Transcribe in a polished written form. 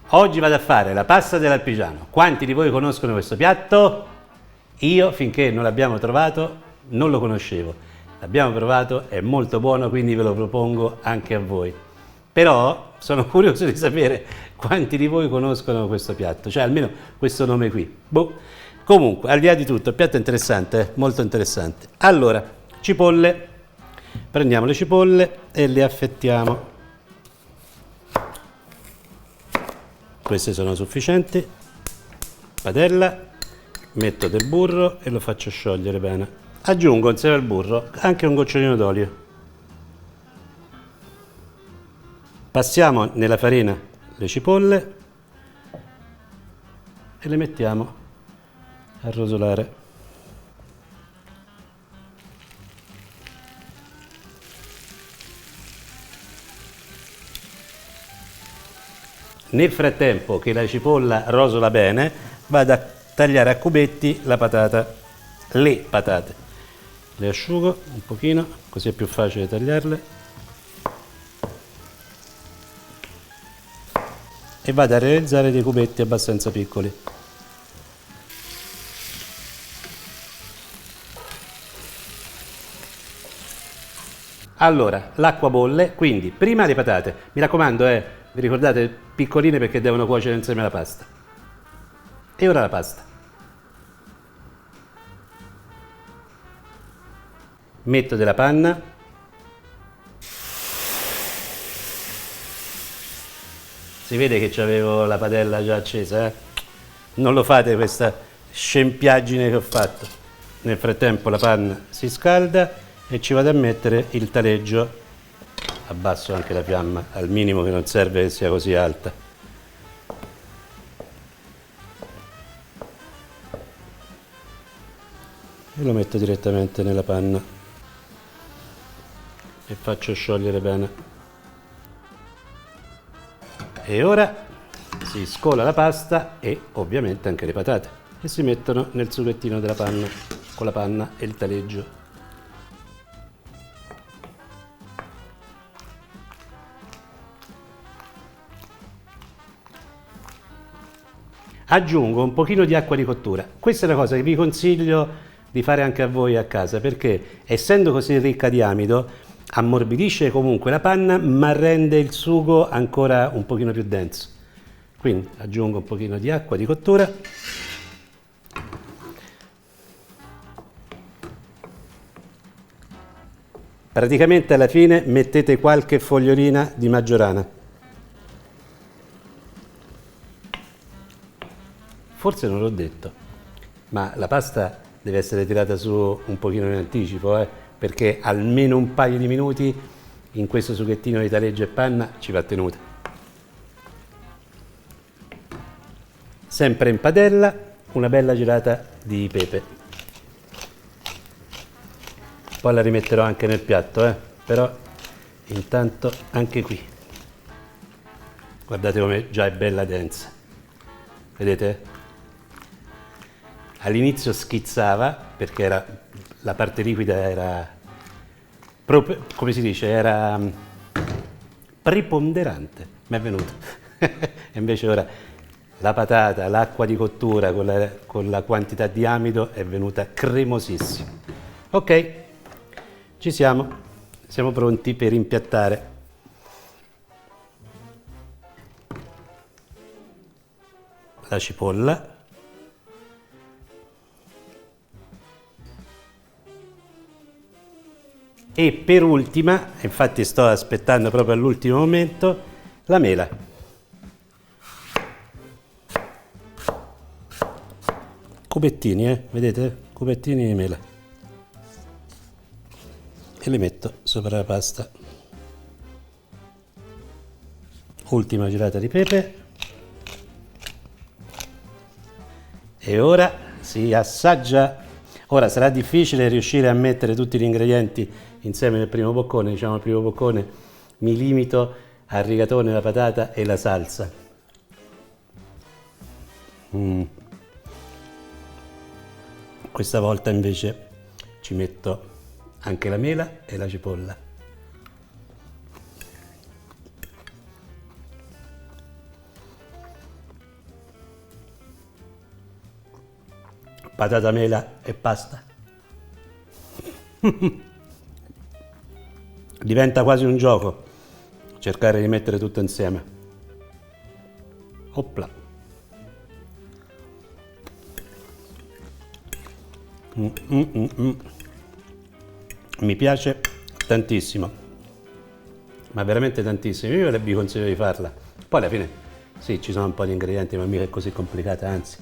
Oggi vado a fare la pasta dell'Alpigiano. Quanti di voi conoscono questo piatto? Io, finché non l'abbiamo trovato, non lo conoscevo. L'abbiamo provato, è molto buono, quindi ve lo propongo anche a voi. Però sono curioso di sapere quanti di voi conoscono questo piatto, cioè almeno questo nome qui. Boh. Comunque, al di là di tutto, il piatto è interessante, molto interessante. Allora, cipolle. Prendiamo le cipolle e le affettiamo. Queste sono sufficienti. Padella, metto del burro e lo faccio sciogliere bene. Aggiungo insieme al burro anche un gocciolino d'olio. Passiamo nella farina le cipolle e le mettiamo a rosolare. Nel frattempo che la cipolla rosola bene, vado a tagliare a cubetti la patata, le patate. Le asciugo un pochino, così è più facile tagliarle. E vado a realizzare dei cubetti abbastanza piccoli. Allora, l'acqua bolle, quindi prima le patate. Mi raccomando, vi ricordate, piccoline perché devono cuocere insieme alla pasta. E ora la pasta. Metto della panna. Si vede che avevo la padella già accesa, Non lo fate questa scempiaggine che ho fatto. Nel frattempo la panna si scalda e ci vado a mettere il taleggio. Abbasso anche la fiamma al minimo, che non serve che sia così alta. E lo metto direttamente nella panna e faccio sciogliere bene. E ora si scola la pasta e ovviamente anche le patate e si mettono nel sughettino della panna con la panna e il taleggio. Aggiungo un pochino di acqua di cottura. Questa è una cosa che vi consiglio di fare anche a voi a casa, perché essendo così ricca di amido ammorbidisce comunque la panna, ma rende il sugo ancora un pochino più denso. Quindi aggiungo un pochino di acqua di cottura. Praticamente alla fine mettete qualche fogliolina di maggiorana. Forse non l'ho detto, ma la pasta deve essere tirata su un pochino in anticipo, perché almeno un paio di minuti in questo sughettino di taleggio e panna ci va tenuta. Sempre in padella, una bella gelata di pepe. Poi la rimetterò anche nel piatto, però intanto anche qui. Guardate come già è bella densa. Vedete? All'inizio schizzava perché la parte liquida era, come si dice, era preponderante, mi è venuto. E invece ora la patata, l'acqua di cottura con la quantità di amido è venuta cremosissima. Ok, ci siamo pronti per impiattare. La cipolla. E per ultima, infatti sto aspettando proprio all'ultimo momento, la mela. Cubettini, vedete? Cubettini di mela. E li metto sopra la pasta. Ultima gelata di pepe. E ora si assaggia. Ora sarà difficile riuscire a mettere tutti gli ingredienti insieme nel primo boccone. Diciamo, al primo boccone mi limito al rigatone, la patata e la salsa. Questa volta invece ci metto anche la mela e la cipolla. patata mela e pasta. Diventa quasi un gioco cercare di mettere tutto insieme. Opla. Mi piace tantissimo, ma veramente tantissimo. Io vi consiglio di farla. Poi alla fine, sì, ci sono un po' di ingredienti, ma mica è così complicata, anzi.